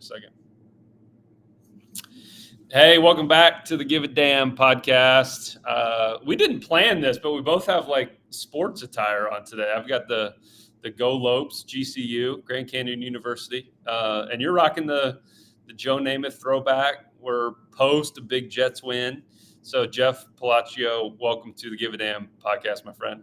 second. Hey, welcome back to the Give a Damn podcast. We didn't plan this, but we both have like sports attire on today. I've got the Go Lopes GCU, Grand Canyon University, and you're rocking the Joe Namath throwback. We're post a big Jets win. So Jeff Pelaccio, welcome to the Give a Damn podcast, my friend.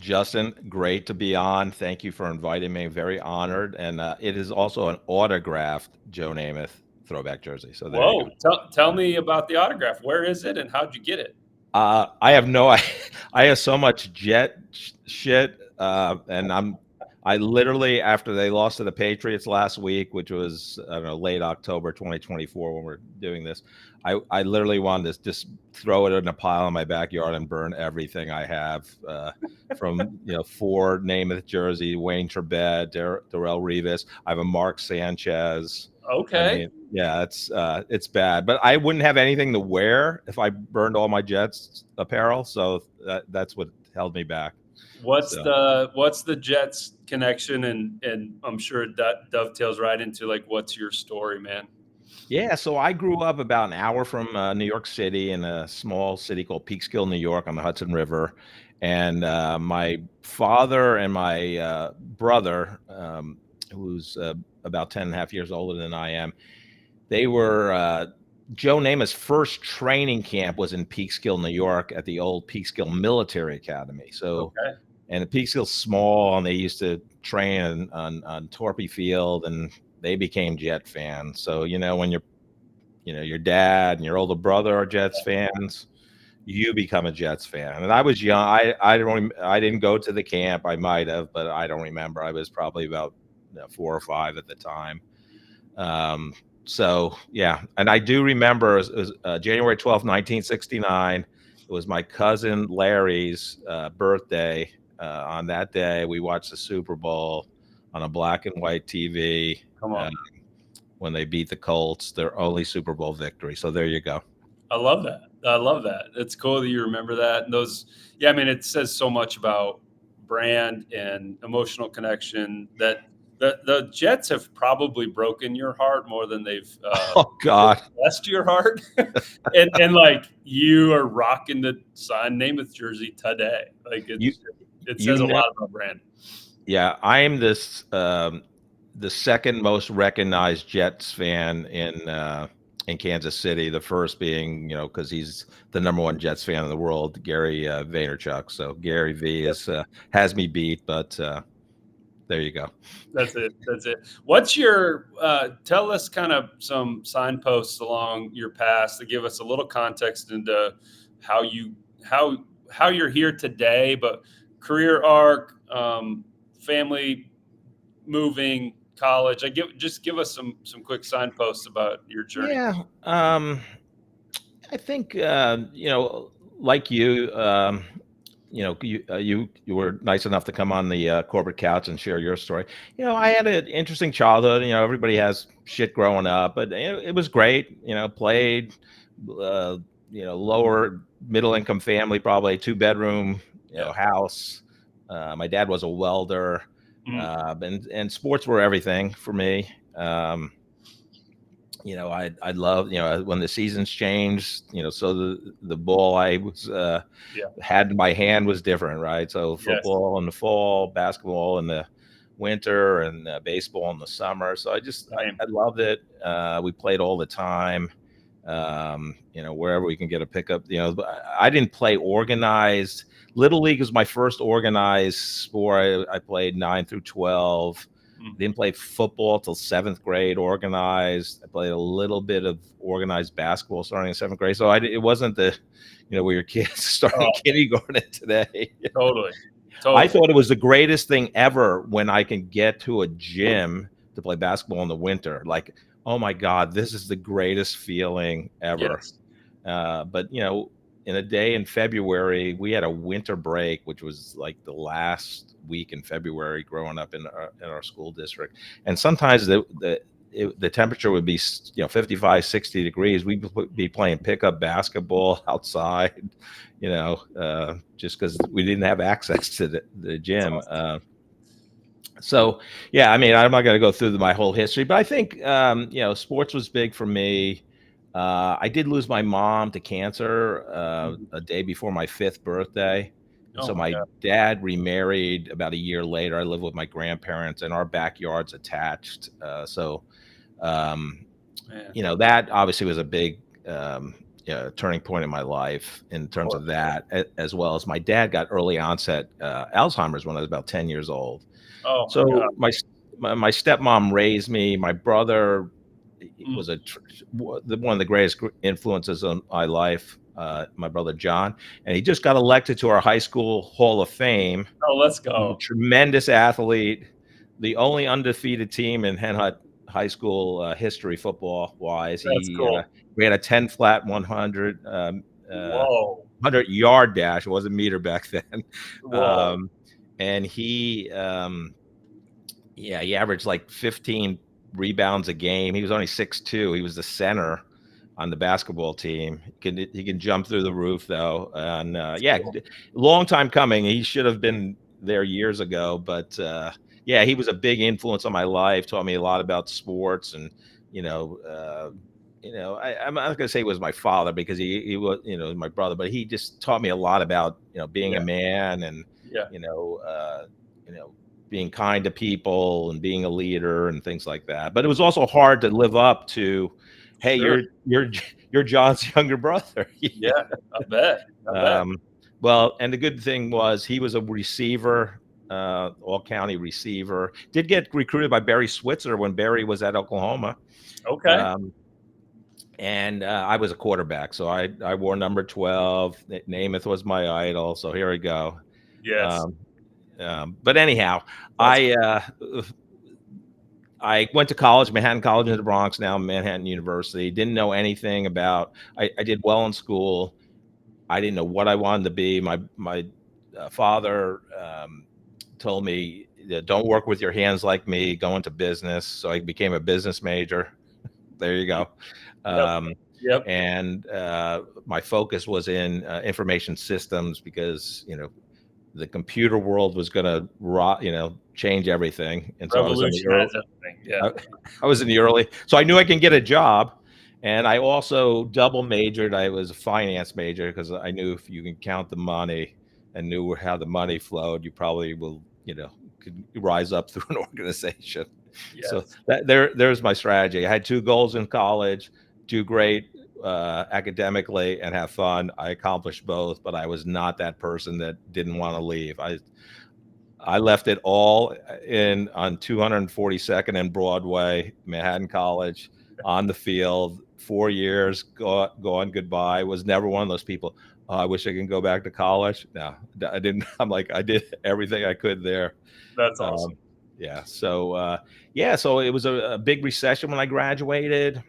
Justin, great to be on. Thank you for inviting me. Very honored. And it is also an autographed Joe Namath throwback jersey. So there you go. Tell me about the autograph. Where is it and how'd you get it? I have no I have so much Jet shit. And I literally, after they lost to the Patriots last week, which was, I don't know, late October 2024 when we're doing this, I literally wanted to just throw it in a pile in my backyard and burn everything I have, from, Ford, Namath jersey, Wayne Trebet, Darrelle Revis. I have a Mark Sanchez. Okay. I mean, yeah, it's bad, but I wouldn't have anything to wear if I burned all my Jets apparel. So that's what held me back. What's the Jets connection? And I'm sure that dovetails right into like, what's your story, man? Yeah, so I grew up about an hour from New York City in a small city called Peekskill, New York, on the Hudson River. And my father and my brother, who's about 10 and a half years older than I am, they were Joe Namath's first training camp was in Peekskill, New York, at the old Peekskill Military Academy. So, okay. And the Peekskill's small, and they used to train on Torpy Field, and they became Jet fans. So, when your dad and your older brother are Jets fans, you become a Jets fan. And I was young. I didn't go to the camp. I might have, but I don't remember. I was probably about 4 or 5 at the time. So yeah, and I do remember it was January 12th, 1969. It was my cousin Larry's birthday. On that day, we watched the Super Bowl on a black and white TV. Come on. When they beat the Colts, their only Super Bowl victory. So there you go. I love that. It's cool that you remember that. And I mean, it says so much about brand and emotional connection that the Jets have probably broken your heart more than they've oh God blessed your heart. and like, you are rocking the signed Namath jersey today. Like it says a lot about brand. Yeah, I am this the second most recognized Jets fan in Kansas City. The first being, because he's the number one Jets fan in the world, Gary Vaynerchuk. So Gary V has me beat, but there you go. That's it. What's your tell us kind of some signposts along your past to give us a little context into how you're here today, but career arc, family, moving, college. Just give us some quick signposts about your journey. Yeah, I think like you. You were nice enough to come on the corporate couch and share your story. I had an interesting childhood. Everybody has shit growing up, but it was great. Played, lower middle income family, probably 2-bedroom, house. My dad was a welder, and sports were everything for me. I love, when the seasons changed, so the ball I was had in my hand was different, right? So football in the fall, basketball in the winter, and baseball in the summer. So I loved it. We played all the time, wherever we can get a pickup. I didn't play organized. Little League was my first organized sport. I played 9 through 12. Didn't play football till 7th grade organized. I played a little bit of organized basketball starting in 7th grade. So it wasn't where your kids starting kindergarten today. Totally. I thought it was the greatest thing ever when I can get to a gym to play basketball in the winter. Like, oh my God, this is the greatest feeling ever. Yes. But in a day in February, we had a winter break, which was like the last week in February growing up in our school district. And sometimes the temperature would be 55, 60 degrees. We'd be playing pickup basketball outside, just because we didn't have access to the gym. So yeah, I mean, I'm not going to go through my whole history, but I think sports was big for me. I did lose my mom to cancer Mhm. a day before my 5th birthday, and Oh so my my God. dad remarried about a year later. I live with my grandparents, and our backyard's attached. So um, Man, that obviously was a big turning point in my life in of terms course. of that, as well as my dad got early onset Alzheimer's when I was about 10 years old. Oh my God. So my stepmom raised me. My brother Mm. was one of the greatest influences on my life. My brother John, and he just got elected to our high school Hall of Fame. Oh, let's He's a go. tremendous athlete, the only undefeated team in Henhut High School history football wise. That's He cool. ran a 10 flat 100 Whoa. 100-yard dash. It wasn't meter back then. Whoa. Um, and he averaged like 15 rebounds a game. He was only 6'2". He was the center on the basketball team. He can jump through the roof though. And That's yeah, cool. long time coming. He should have been there years ago, but yeah, he was a big influence on my life. Taught me a lot about sports, and you know, uh, I'm not gonna say he was my father because he was my brother, but he just taught me a lot about being Yeah. a man and Yeah. you know you know being kind to people and being a leader and things like that. But it was also hard to live up to, hey, Sure. you're John's younger brother. Yeah. I bet. I bet. um, well, and the good thing was he was a receiver, all county receiver. Did get recruited by Barry Switzer when Barry was at Oklahoma. Okay. Um, and I was a quarterback, so I wore number 12. Namath was my idol, so here we go. Yes. Um, but anyhow, That's I I went to college, Manhattan College in the Bronx, now Manhattan University. Didn't know anything about. I did well in school. I didn't know what I wanted to be. My father told me, "Don't work with your hands like me. Go into business." So I became a business major. There you go. yep. Um, Yep. and my focus was in information systems because the computer world was going to change everything. And so I was in the Revolutionize everything. Yeah. I, I was in the early, so I knew I can get a job. And I also double majored. I was a finance major because I knew if you can count the money and knew how the money flowed, you probably will, could rise up through an organization. So Yes. there's my strategy. I had two goals in college: do great academically and have fun. I accomplished both, but I was not that person that didn't want to leave. I left it all in on 242nd and Broadway, Manhattan College, on the field. 4 years, gone goodbye. Was never one of those people. "Oh, I wish I can go back to college." No, I didn't. I'm like, I did everything I could there. That's awesome. Um, yeah. So it was a big recession when I graduated.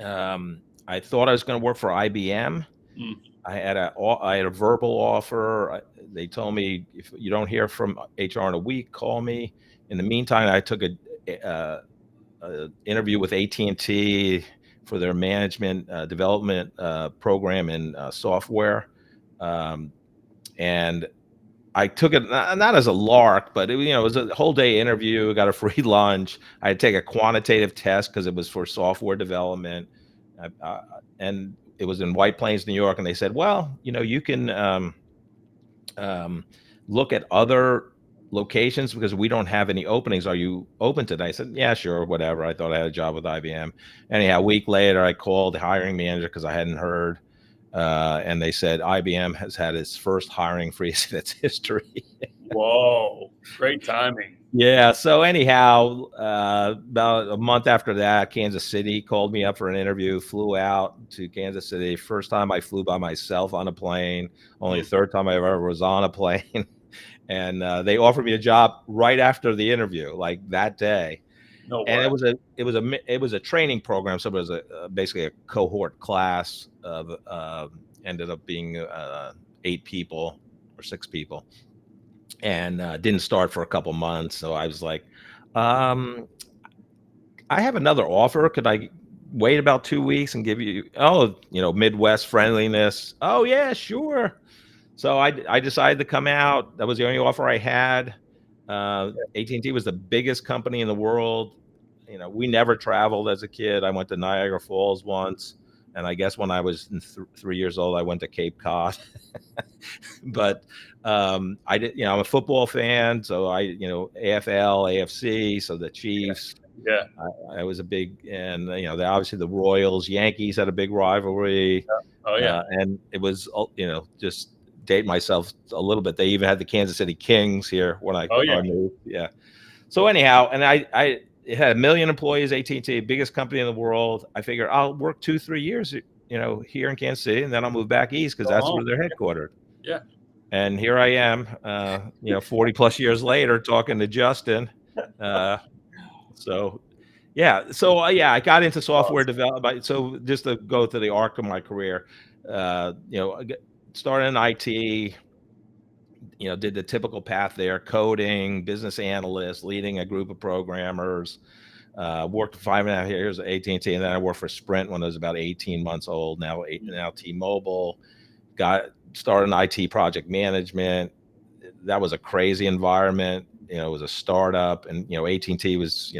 I thought I was going to work for IBM. Mm. I had a verbal offer. They told me, if you don't hear from HR in a week, call me. In the meantime, I took a interview with AT&T for their management development program in software, um, and I took it not as a lark, but it was a whole day interview. Got a free lunch. I had to take a quantitative test because it was for software development, and it was in White Plains, New York. And they said, "Well, you can um, look at other locations because we don't have any openings. Are you open to that?" I said, "Yeah, sure, whatever." I thought I had a job with IBM. Anyhow, a week later, I called the hiring manager because I hadn't heard. And they said IBM has had its first hiring freeze in its history. Whoa. Great timing. Yeah. So anyhow, about a month after that, Kansas City called me up for an interview. Flew out to Kansas City. First time I flew by myself on a plane. Only the Mm. third time I ever was on a plane. And they offered me a job right after the interview, like that day. No And way. it was a training program, so it was basically a cohort class of ended up being 8 people or 6 people, and didn't start for a couple months. So I was like, um, I have another offer. Could I wait about 2 weeks and give you, Midwest friendliness? Oh yeah, sure. So I decided to come out. That was the only offer I had. AT&T was the biggest company in the world. We never traveled as a kid. I went to Niagara Falls once, and I guess when I was 3 years old, I went to Cape Cod. But I did. I'm a football fan, so AFL, AFC, so the Chiefs. Yeah. I was a big, and obviously the Royals, Yankees had a big rivalry. Oh yeah. And it was, just date myself a little bit. They even had the Kansas City Kings here when I moved. Yeah. So anyhow, and it had 1 million employees, AT&T, biggest company in the world. I figured I'll work 2-3 years, here in Kansas City, and then I'll move back east because that's where they're headquartered. Yeah. And here I am, 40 plus years later, talking to Justin. So yeah. So yeah, I got into software development. So just to go to the arc of my career, I started in IT, did the typical path there, coding, business analyst, leading a group of programmers, worked for 5.5 years at AT&T, and then I worked for Sprint when I was about 18 months old, now T-Mobile. Got started in IT project management. That was a crazy environment. It was a startup, and AT&T was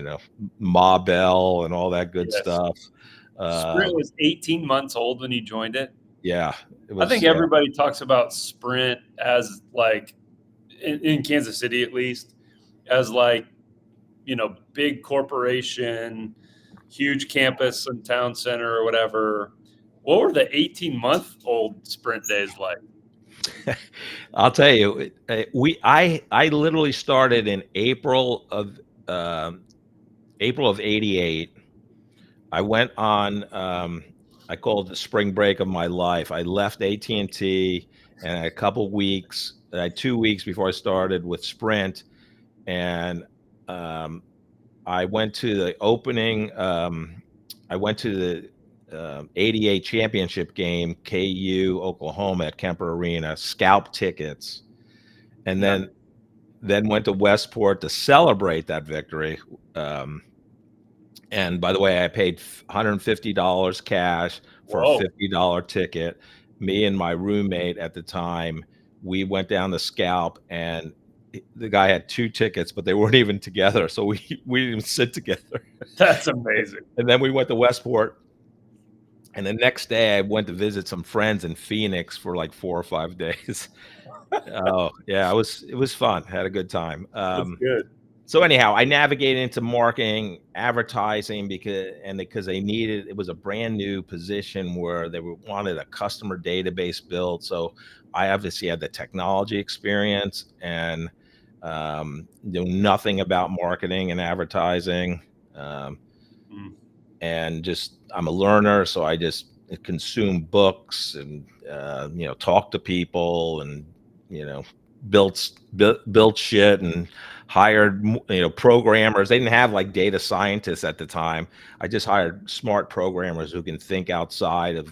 Ma Bell and all that good stuff. Sprint was 18 months old when you joined it. Yeah, it was. I think everybody talks about Sprint as like in Kansas City, at least, as like big corporation, huge campus and town center or whatever. What were the 18-month-old Sprint days like? I'll tell you, I literally started in April of '88. I went on, I call it the spring break of my life. I left AT&T, and I had a couple weeks, I had 2 weeks before I started with Sprint, and I went to the opening. I went to the a.k.a. championship game, KU Oklahoma at Kemper Arena, scalp tickets, and then went to Westport to celebrate that victory. And by the way, I paid $150 cash for a $50 ticket. Me and my roommate at the time, we went down the scalp, and the guy had 2 tickets, but they weren't even together. So we didn't even sit together. That's amazing. And then we went to Westport. And the next day I went to visit some friends in Phoenix for like 4 or 5 days. Oh yeah, it was fun. Had a good time. That's good. So anyhow, I navigated into marketing, advertising because they needed, it was a brand new position where they wanted a customer database built. So I obviously had the technology experience and knew nothing about marketing and advertising. And just, I'm a learner, so I just consume books and talk to people and built shit and hired programmers. They didn't have like data scientists at the time. I just hired smart programmers who can think outside of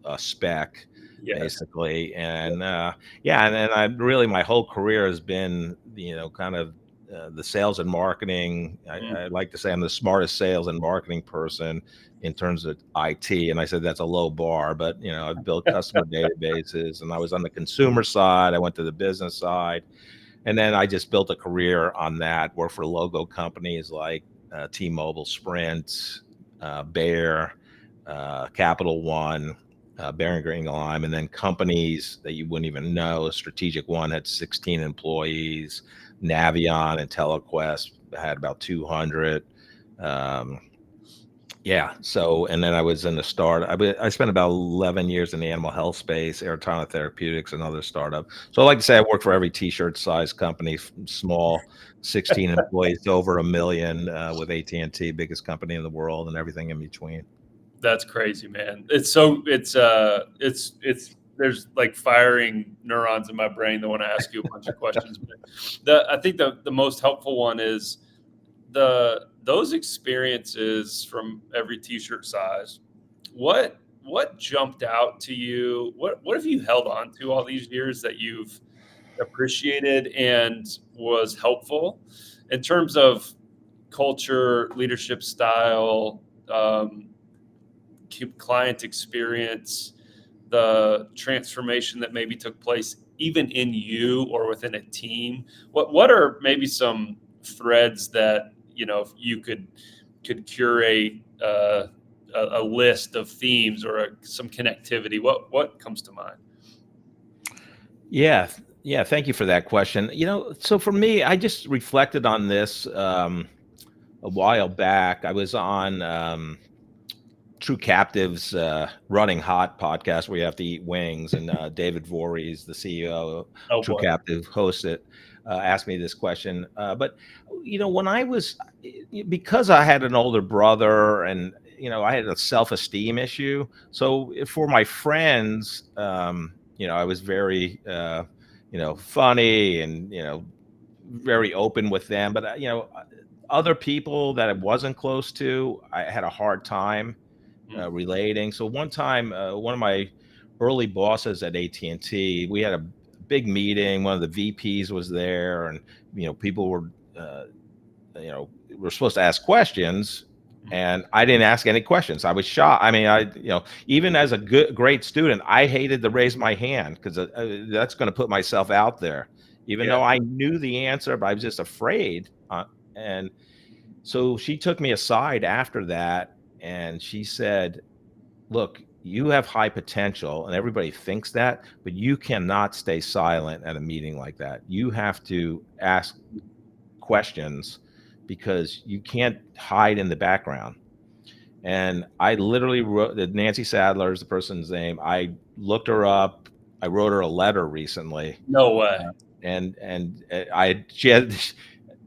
a spec, basically. And and then I really, my whole career has been kind of the sales and marketing. I like to say I'm the smartest sales and marketing person in terms of IT. And I said that's a low bar, but I've built customer databases, and I was on the consumer side. I went to the business side, and then I just built a career on that. Worked for logo companies like T-Mobile, Sprint, Bayer, Capital One, Bering Lime, and then companies that you wouldn't even know. Strategic One had 16 employees. Navion and Telequest had about 200. Yeah. So, and then I was in the I spent about 11 years in the animal health space, Aratana Therapeutics, another startup. So I like to say I worked for every t-shirt size company, from small, 16 employees to over 1 million, with AT&T, biggest company in the world, and everything in between. That's crazy, man. It's there's like firing neurons in my brain that want to ask you a bunch of questions. But I think the most helpful one is those experiences from every t-shirt size. What jumped out to you? What have you held on to all these years that you've appreciated and was helpful in terms of culture, leadership style, client experience, the transformation that maybe took place even in you or within a team? What are maybe some threads that, if you could curate a list of themes or some connectivity? What comes to mind? Yeah. Yeah. Thank you for that question. So for me, I just reflected on this a while back. I was on True Captive's Running Hot podcast where you have to eat wings, and David Voorhees, the CEO of Oh True boy. Captive, hosts it. Asked me this question, but when I was, because I had an older brother, and I had a self-esteem issue. So for my friends, I was very, funny, and very open with them. But other people that I wasn't close to, I had a hard time relating. So one time, one of my early bosses at AT&T, we had a big meeting. One of the VPs was there, and people were, were supposed to ask questions, and I didn't ask any questions. I was shocked. I mean, even as a great student, I hated to raise my hand because that's going to put myself out there, even though I knew the answer, but I was just afraid. And so she took me aside after that, and she said, look, you have high potential, and everybody thinks that, but you cannot stay silent at a meeting like that. You have to ask questions because you can't hide in the background. And I literally wrote, Nancy Sadler is the person's name. I looked her up. I wrote her a letter recently. No way. She had,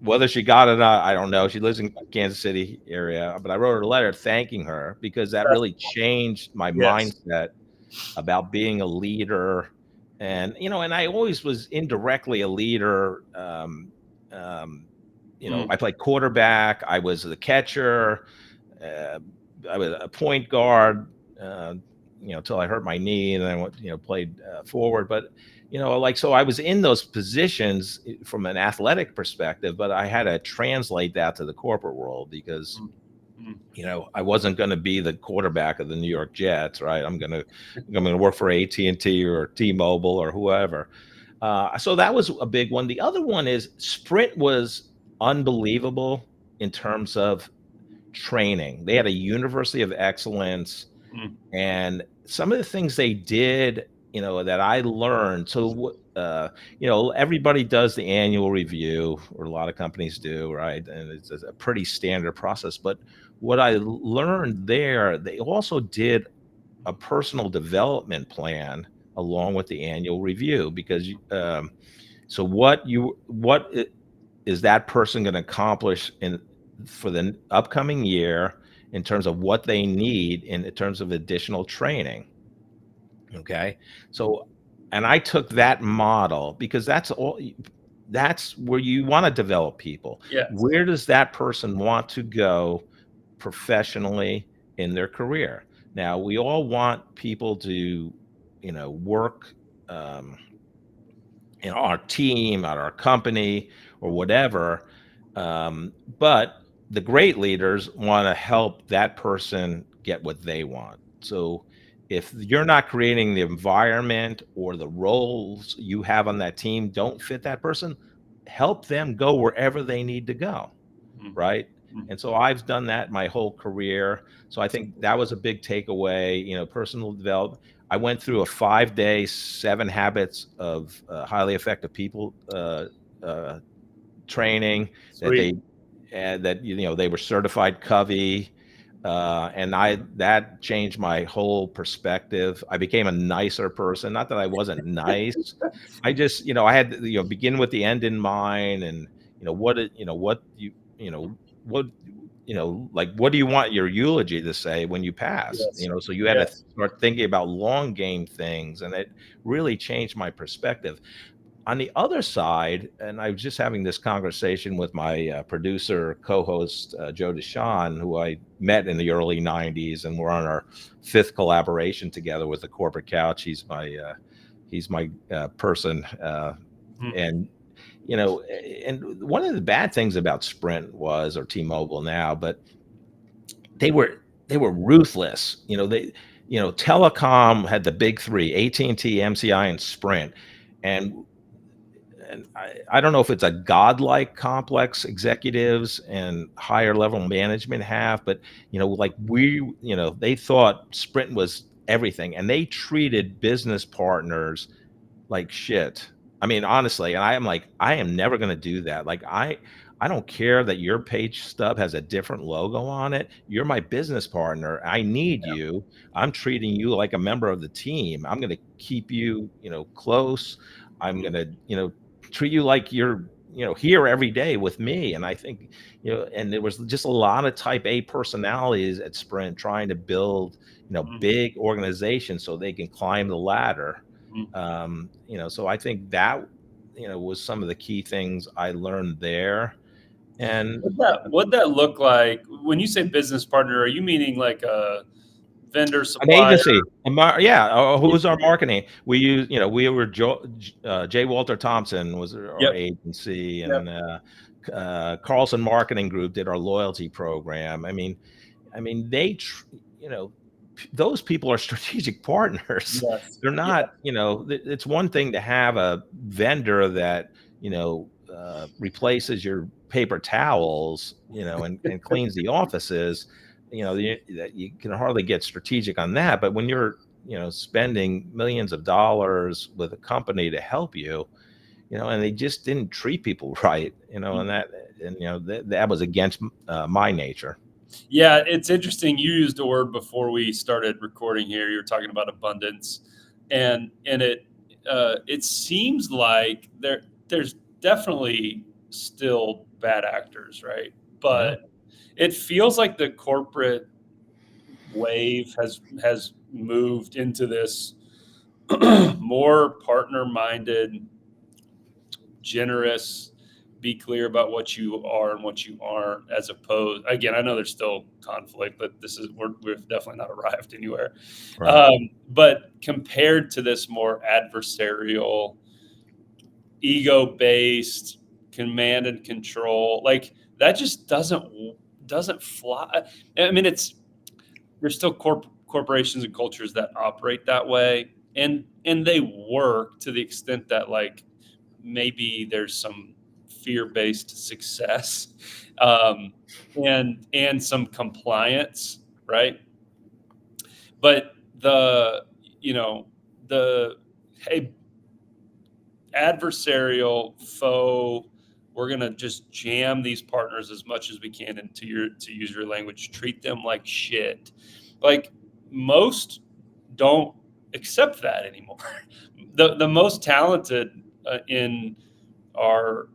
whether she got it or not, I don't know. She lives in Kansas City area, but I wrote her a letter thanking her because that really changed my mindset about being a leader. And, and I always was indirectly a leader. I played quarterback. I was the catcher. I was a point guard, until I hurt my knee, and then I went, played forward. But so I was in those positions from an athletic perspective, but I had to translate that to the corporate world because I wasn't going to be the quarterback of the New York Jets, right? I'm going to work for AT&T or T-Mobile or whoever. So that was a big one. The other one is Sprint was unbelievable in terms of training. They had a University of Excellence, and some of the things they did, that I learned. So, everybody does the annual review, or a lot of companies do, right? And it's a pretty standard process. But what I learned there, they also did a personal development plan along with the annual review, because so what is that person going to accomplish for the upcoming year in terms of what they need in terms of additional training. Okay. So, and I took that model because that's where you want to develop people. Yes. Where does that person want to go professionally in their career? Now, we all want people to, work, our team, at our company, or whatever. But the great leaders want to help that person get what they want. So if you're not creating the environment, or the roles you have on that team don't fit that person, help them go wherever they need to go. Right. And so I've done that my whole career. So I think that was a big takeaway, personal development. I went through a 5-day 7 habits of highly effective people training. Sweet. They were certified Covey. And that changed my whole perspective. I became a nicer person. Not that I wasn't nice. I just, I had to, begin with the end in mind. And, what do you want your eulogy to say when you pass? So you had to start thinking about long game things, and it really changed my perspective. On the other side, and I was just having this conversation with my producer, co-host, Joe Deshawn, who I met in the early 90s, and we're on our 5th collaboration together with the Corporate Couch. He's my person. And, and one of the bad things about Sprint was, or T-Mobile now, but they were ruthless. Telecom had the big three: AT&T, MCI, and Sprint. and I don't know if it's a godlike complex executives and higher level management have, but like they thought Sprint was everything, and they treated business partners like shit. I mean, honestly, and I am like, I am never going to do that. Like, I don't care that your page stub has a different logo on it. You're my business partner. I need you. I'm treating you like a member of the team. I'm going to keep you, close. I'm going to, treat you like you're, here every day with me. And I think, and there was just a lot of type A personalities at Sprint trying to build, big organizations so they can climb the ladder. So I think that, was some of the key things I learned there. And What'd that look like when you say business partner? Are you meaning like a vendor an supplier? agency, yeah. Who was our marketing? We used, we were J. Walter Thompson was our Yep. agency, Yep. and Carlson Marketing Group did our loyalty program. I mean, those people are strategic partners. Yes. They're Yeah. not, it's one thing to have a vendor that, replaces your paper towels, and cleans the offices, that you can hardly get strategic on that. But when you're, spending millions of dollars with a company to help you, and they just didn't treat people right, that was against my nature. Yeah, it's interesting. You used a word before we started recording here. You were talking about abundance, and it seems like there's definitely still bad actors, right? Yeah. But it feels like the corporate wave has moved into this more partner minded, generous, be clear about what you are and what you aren't, as opposed, again, I know there's still conflict, but we've definitely not arrived anywhere. Right. But compared to this more adversarial, ego based, command and control, like that just doesn't fly. I mean, there's still corporations and cultures that operate that way, and they work to the extent that, like, maybe there's some fear-based success, and some compliance, right? But you know the hey, adversarial, faux, we're going to just jam these partners as much as we can, and to use your language, treat them like shit. Like, most don't accept that anymore. The most talented in our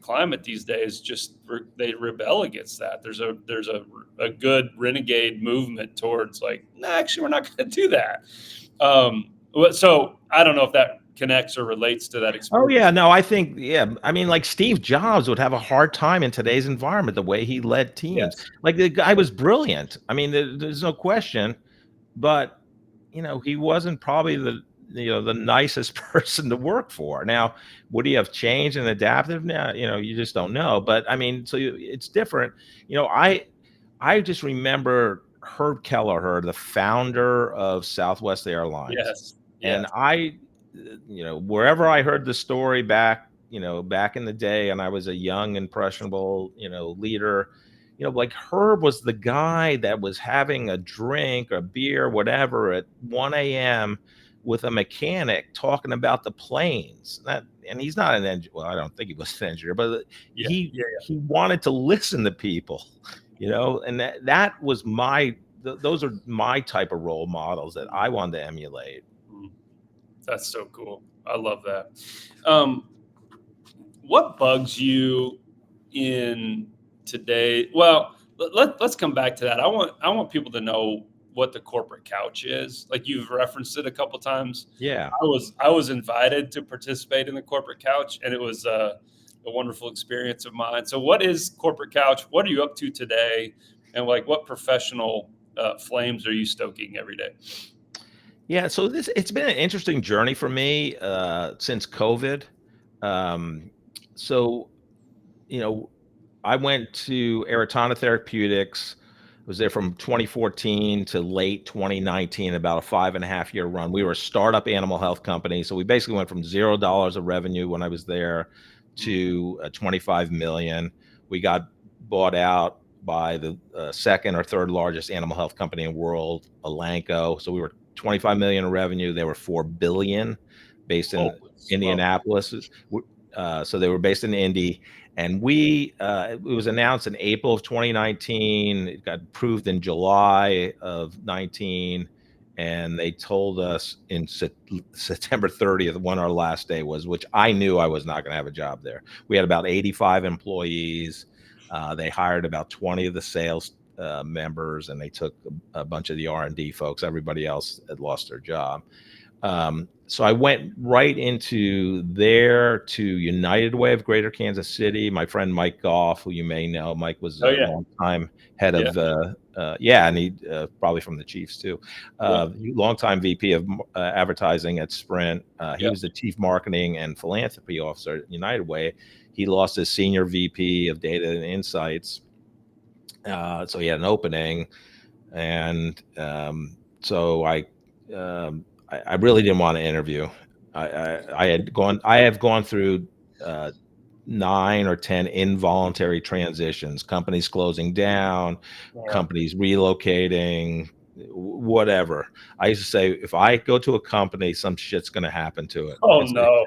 climate these days just they rebel against that. There's a good renegade movement towards, like, nah, actually, we're not going to do that. So I don't know if that connects or relates to that Oh experience. yeah, no, I think, yeah. I mean, like Steve Jobs would have a hard time in today's environment, the way he led teams. Yes. Like the guy was brilliant. I mean, there's no question, but he wasn't probably the nicest person to work for. Now, would he have changed and adapted? Now, you just don't know. But I mean, so it's different. I just remember Herb Kelleher, the founder of Southwest Airlines, Yes. and Yes. wherever I heard the story back in the day, and I was a young, impressionable, leader, like Herb was the guy that was having a drink, a beer, whatever, at 1 a.m. with a mechanic talking about the planes. And he's not an engineer. Well, I don't think he was an engineer, but Yeah. he Yeah. he wanted to listen to people, and that was those are my type of role models that I wanted to emulate. Mm, that's so cool. I love that. Um, what bugs you in today? Well, let's come back to that. I want people to know what the corporate couch is. Like, you've referenced it a couple times. Yeah. I was invited to participate in the corporate couch, and it was a wonderful experience of mine. So, what is corporate couch? What are you up to today? And, like, what professional flames are you stoking every day? Yeah, so it's been an interesting journey for me since COVID. Um, so, you know, I went to Eritana Therapeutics. was there from 2014 to late 2019, about a 5.5 year run. We were a startup animal health company. So we basically went from $0 of revenue when I was there to 25 million. We got bought out by the second or third largest animal health company in the world, Elanco. So we were 25 million in revenue. They were 4 billion, based in Indianapolis. So they were based in Indy. And it was announced in April of 2019. It got approved in July of 19. And they told us in September 30th when our last day was, which I knew I was not going to have a job there. We had about 85 employees. They hired about 20 of the sales members, and they took a bunch of the R&D folks. Everybody else had lost their job. So I went right into there to United Way of Greater Kansas City. My friend Mike Goff, who you may know, Mike was a long time head of, and he probably from the Chiefs too. Longtime VP of advertising at Sprint. He was the chief marketing and philanthropy officer at United Way. He lost his senior VP of data and insights. So he had an opening, and so I really didn't want to interview. I have gone through 9 or 10 involuntary transitions, companies closing down, companies relocating, whatever. I used to say, if I go to a company, some shit's going to happen to it. Oh no.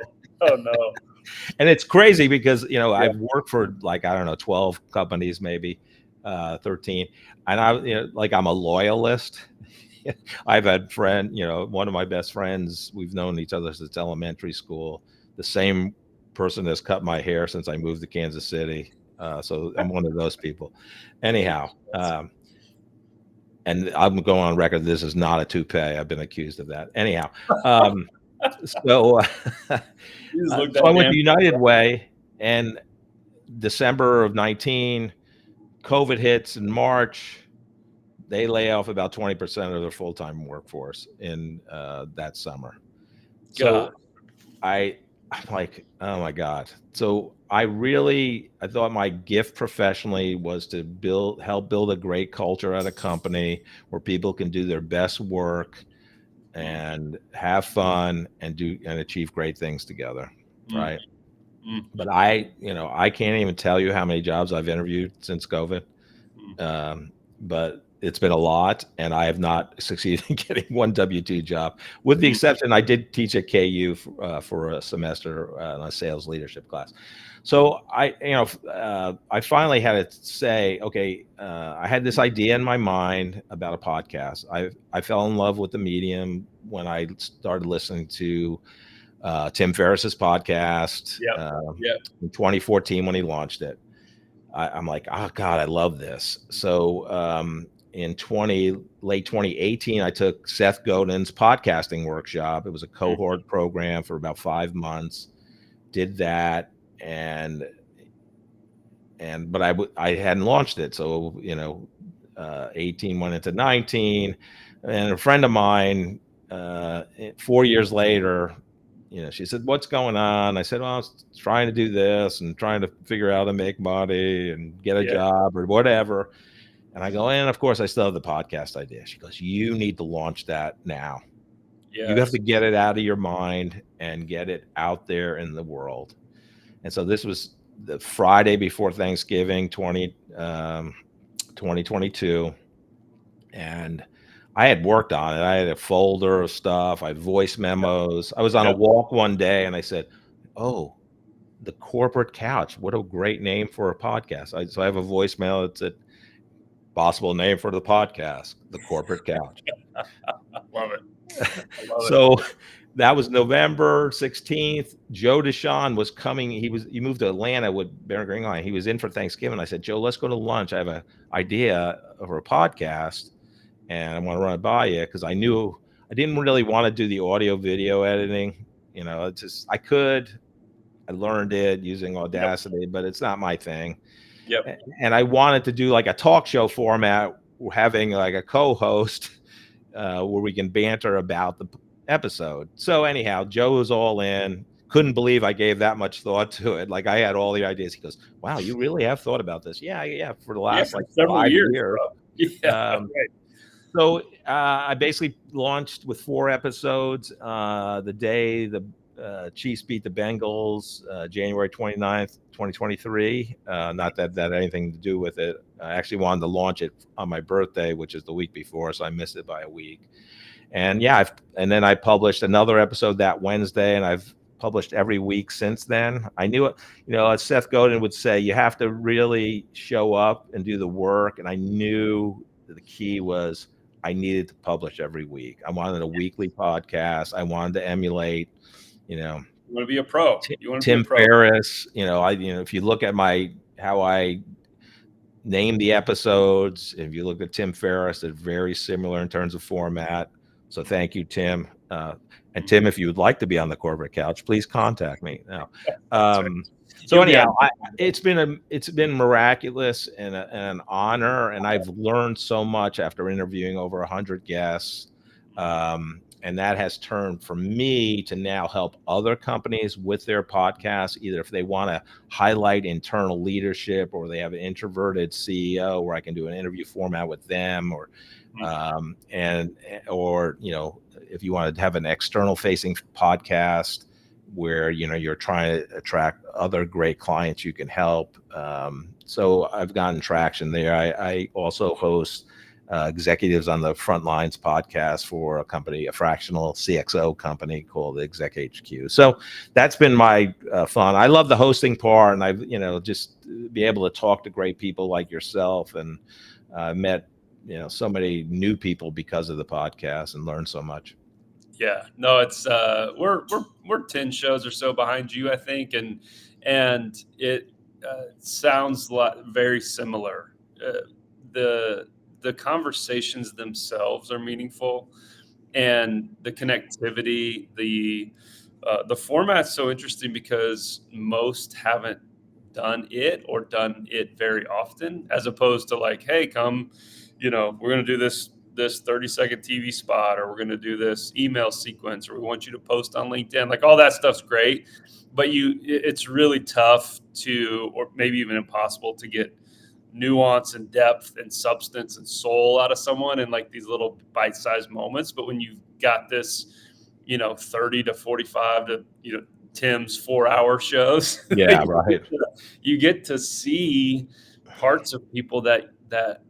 And it's crazy because, I've worked for 12 companies, maybe 13. And I'm a loyalist. I've had one of my best friends, we've known each other since elementary school. The same person has cut my hair since I moved to Kansas City. So I'm one of those people. Anyhow, and I'm going on record, this is not a toupee. I've been accused of that. Anyhow, so I went to United Way, and December of 19, COVID hits in March. They lay off about 20% of their full-time workforce in that summer. So I'm like, oh my God. So I thought my gift professionally was to help build a great culture at a company where people can do their best work and have fun and achieve great things together. Right. But I can't even tell you how many jobs I've interviewed since COVID. But it's been a lot, and I have not succeeded in getting one W-2 job, with the exception I did teach at KU for a semester in a sales leadership class. So I finally had to say, okay, I had this idea in my mind about a podcast. I fell in love with the medium when I started listening to Tim Ferriss's podcast in 2014 when he launched it. I'm like, oh God, I love this. So in late 2018, I took Seth Godin's podcasting workshop. It was a cohort program for about 5 months. Did that, but I hadn't launched it. So 18 went into 19, and a friend of mine, 4 years later, she said, "What's going on?" I said, "Well, I was trying to do this and trying to figure out how to make money and get a job or whatever." And I go, and of course, I still have the podcast idea. She goes, "You need to launch that now. You have to get it out of your mind and get it out there in the world." And so this was the Friday before Thanksgiving, 2022. And I had worked on it. I had a folder of stuff. I had voice memos. I was on a walk one day, and I said, "Oh, the corporate couch. What a great name for a podcast." So I have a voicemail that said, "Possible name for the podcast, the corporate couch." Love it. So that was November 16th. Joe Deshawn was coming. He moved to Atlanta with Baron Green Line. He was in for Thanksgiving. I said, "Joe, let's go to lunch. I have an idea for a podcast, and I want to run it by you," because I knew I didn't really want to do the audio video editing. I learned it using Audacity, but it's not my thing. And I wanted to do like a talk show format, having like a co-host where we can banter about the episode. So anyhow, Joe was all in. Couldn't believe I gave that much thought to it. Like, I had all the ideas. He goes, "Wow, you really have thought about this?" Yeah, for the last several 5 years. years. Yeah, right. So I basically launched with 4 episodes. The day the Chiefs beat the Bengals, January 29th, 2023. Not that that had anything to do with it. I actually wanted to launch it on my birthday, which is the week before, so I missed it by a week. And yeah, and then I published another episode that Wednesday, and I've published every week since then. I knew it, as Seth Godin would say, you have to really show up and do the work. And I knew the key was I needed to publish every week. I wanted a weekly podcast. I wanted to emulate, You want to be a pro. You want to be a Tim pro. Ferriss. If you look at how I name the episodes, if you look at Tim Ferriss, they're very similar in terms of format. So thank you, Tim. And Tim, if you would like to be on the corporate couch, please contact me. Now, That's right. so anyhow, it's been miraculous and an honor, and I've learned so much after interviewing over 100 guests. And that has turned for me to now help other companies with their podcasts, either if they want to highlight internal leadership or they have an introverted CEO where I can do an interview format with them, or if you want to have an external facing podcast where you're trying to attract other great clients you can help. So I've gotten traction there. I also host Executives on the Front Lines podcast for a fractional CXO company called Exec HQ. So that's been my fun. I love the hosting part, and I've just be able to talk to great people like yourself, and met so many new people because of the podcast and learned so much. Yeah, no, it's we're 10 shows or so behind you, I think, and it sounds very similar. The conversations themselves are meaningful, and the connectivity, the format's so interesting because most haven't done it very often, as opposed to like, hey, come, we're going to do this 30-second TV spot, or we're going to do this email sequence, or we want you to post on LinkedIn. Like, all that stuff's great, but it's really tough to, or maybe even impossible to get nuance and depth and substance and soul out of someone in like these little bite-sized moments. But when you've got this, 30 to 45 to, Tim's 4-hour shows, Yeah, right. you get to see parts of people that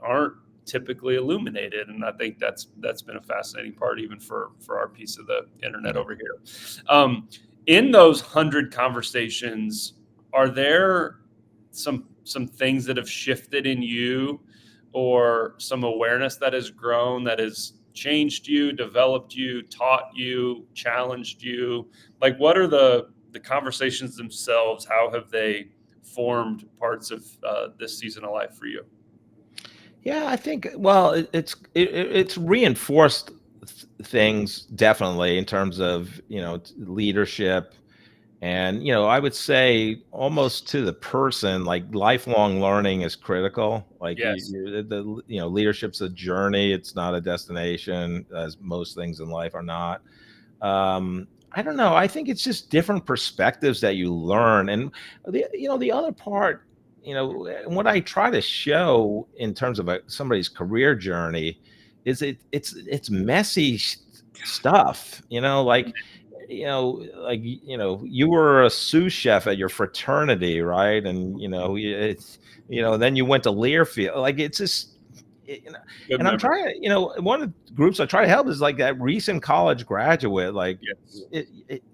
aren't typically illuminated, and I think that's been a fascinating part, even for our piece of the internet over here. In those 100 conversations, are there some things that have shifted in you, or some awareness that has grown, that has changed you, developed you, taught you, challenged you? Like, what are the conversations themselves? How have they formed parts of this season of life for you? Yeah, I think, well, it's reinforced things definitely in terms of leadership. And I would say almost to the person, like, lifelong learning is critical. Like, Yes. leadership's a journey, it's not a destination, as most things in life are not. I don't know, I think it's just different perspectives that you learn. And the other part, what I try to show in terms of somebody's career journey is it's messy stuff, like, you were a sous chef at your fraternity, right? And then you went to Learfield. Like, it's just, Good and I'm memory. trying to, one of the groups I try to help is like that recent college graduate. Like, Yes.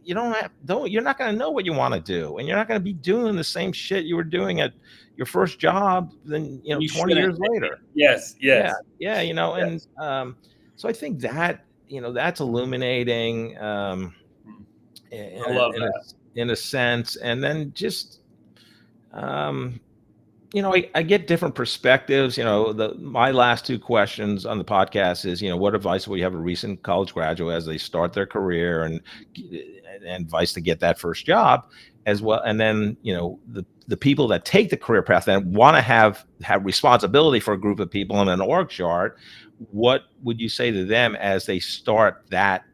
you're not going to know what you want to do, and you're not going to be doing the same shit you were doing at your first job then, And you 20 shouldn't. years later. Yes. Yeah, Yes. yeah, and Yes. so I think that that's illuminating. I love that. In a sense. And then just I get different perspectives. My last two questions on the podcast is, what advice will you have a recent college graduate as they start their career, and advice to get that first job as well. And then the people that take the career path and want to have responsibility for a group of people in an org chart, what would you say to them as they start that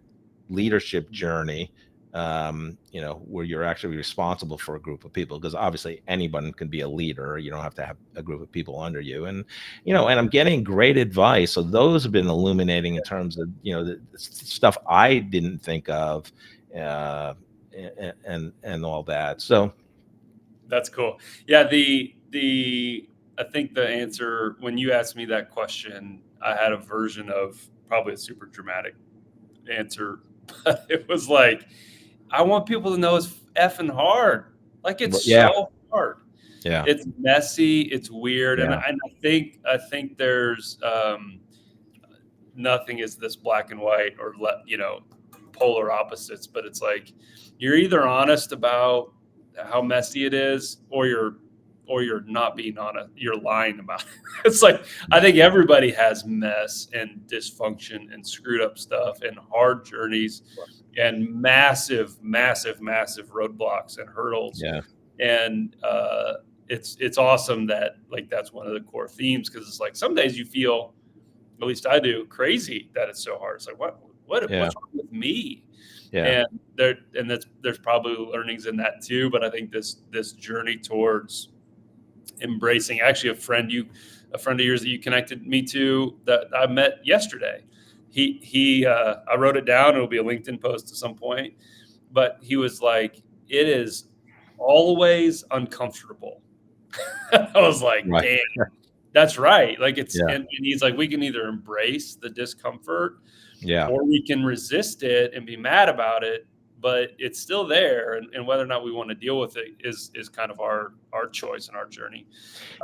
leadership journey? where you're actually responsible for a group of people, because obviously anyone can be a leader. You don't have to have a group of people under you. And, and I'm getting great advice. So those have been illuminating in terms of, the stuff I didn't think of, and all that. So that's cool. Yeah. I think the answer, when you asked me that question, I had a version of probably a super dramatic answer, but it was like, I want people to know it's effing hard. Like, it's yeah, so hard. yeah, It's messy. It's weird. And yeah, I think there's, nothing is this black and white or polar opposites, but it's like, you're either honest about how messy it is, or you're not being honest. You're lying about it. It's like, I think everybody has mess and dysfunction and screwed up stuff and hard journeys and massive, massive, massive roadblocks and hurdles. yeah, And it's awesome that, like, that's one of the core themes, because it's like some days you feel, at least I do, crazy that it's so hard. It's like, yeah, what's wrong with me? yeah, And there's probably learnings in that too. But I think this journey towards embracing, actually, a friend of yours that you connected me to, that I met yesterday. I wrote it down. It'll be a LinkedIn post at some point. But he was like, it is always uncomfortable. I was like, right, damn. That's right. Like, yeah, and he's like, we can either embrace the discomfort, yeah. or we can resist it and be mad about it, but it's still there. And whether or not we want to deal with it is kind of our choice and our journey.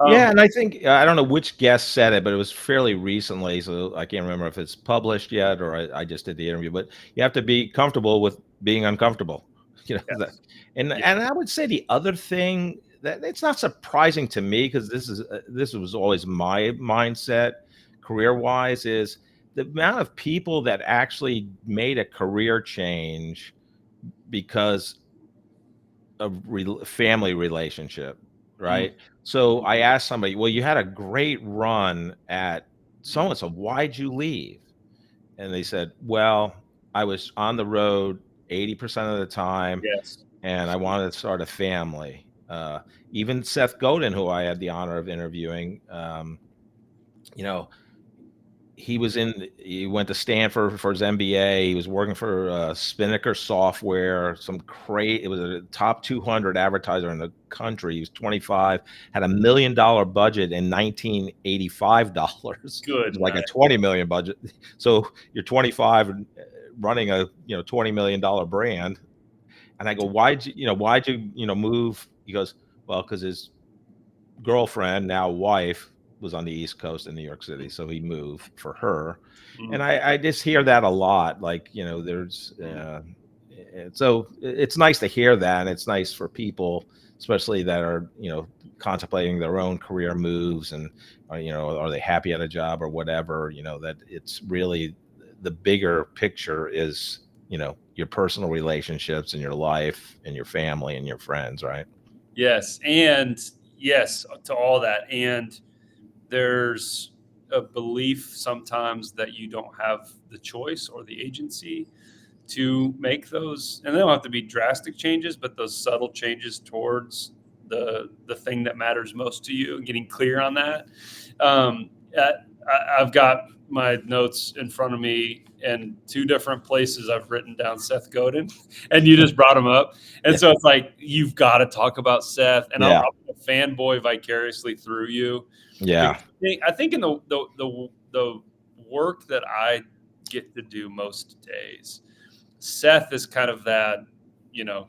Yeah, and I think I don't know which guest said it, but it was fairly recently, so I can't remember if it's published yet or I just did the interview. But you have to be comfortable with being uncomfortable, that. Yes. Yeah. And I would say the other thing that it's not surprising to me, because this was always my mindset, career wise, is the amount of people that actually made a career change because of family relationship, Mm. right? So I asked somebody, well, you had a great run at so and so. Why'd you leave? And they said, well, I was on the road 80% of the time, Yes. and I wanted to start a family. Even Seth Godin, who I had the honor of interviewing, you know, he went to Stanford for his MBA. He was working for Spinnaker Software, it was a top 200 advertiser in the country. He was 25, had $1 million budget in 1985 dollars, which Good is like a night. 20 million budget. So you're 25 and running a $20 million brand. And I go, why'd you move? He goes, well, because his girlfriend, now wife, was on the East Coast in New York City, so he moved for her. And Mm. I just hear that a lot. Like, there's and so it's nice to hear that, and it's nice for people, especially that are contemplating their own career moves, and are they happy at a job or whatever. That it's really the bigger picture is your personal relationships and your life and your family and your friends, right? Yes. And yes to all that. And there's a belief sometimes that you don't have the choice or the agency to make those, and they don't have to be drastic changes, but those subtle changes towards the thing that matters most to you, and getting clear on that. um, I've got my notes in front of me, and two different places I've written down Seth Godin, and you just brought him up. And Yeah. so it's like, you've got to talk about Seth, and Yeah. I'll be a fanboy vicariously through you. Yeah. Because I think in the work that I get to do most days, Seth is kind of that,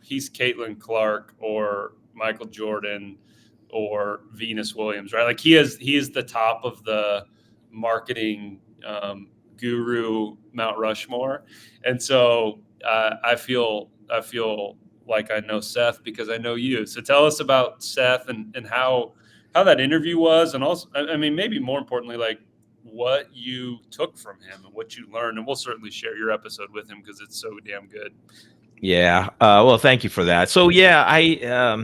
he's Caitlin Clark or Michael Jordan or Venus Williams, right? Like, he is the top of the marketing guru Mount Rushmore. And so I feel like I know Seth because I know you. So tell us about Seth, and how that interview was, and also, I mean, maybe more importantly, like, what you took from him and what you learned. And we'll certainly share your episode with him because it's so damn good. Yeah. Well, thank you for that. So yeah,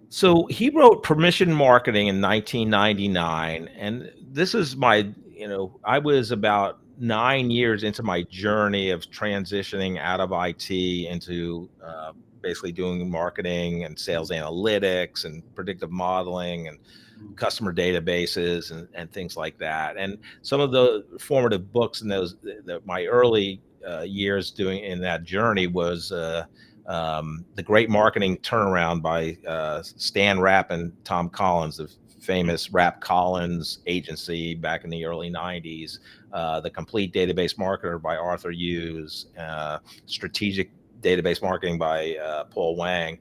so he wrote Permission Marketing in 1999, and this is I was about 9 years into my journey of transitioning out of IT into basically doing marketing and sales analytics and predictive modeling and customer databases and things like that. And some of the formative books in those, my early years doing in that journey was The Great Marketing Turnaround by Stan Rapp and Tom Collins, the famous Rapp Collins agency back in the early 90s. The Complete Database Marketer by Arthur Hughes, Strategic Database Marketing by Paul Wang.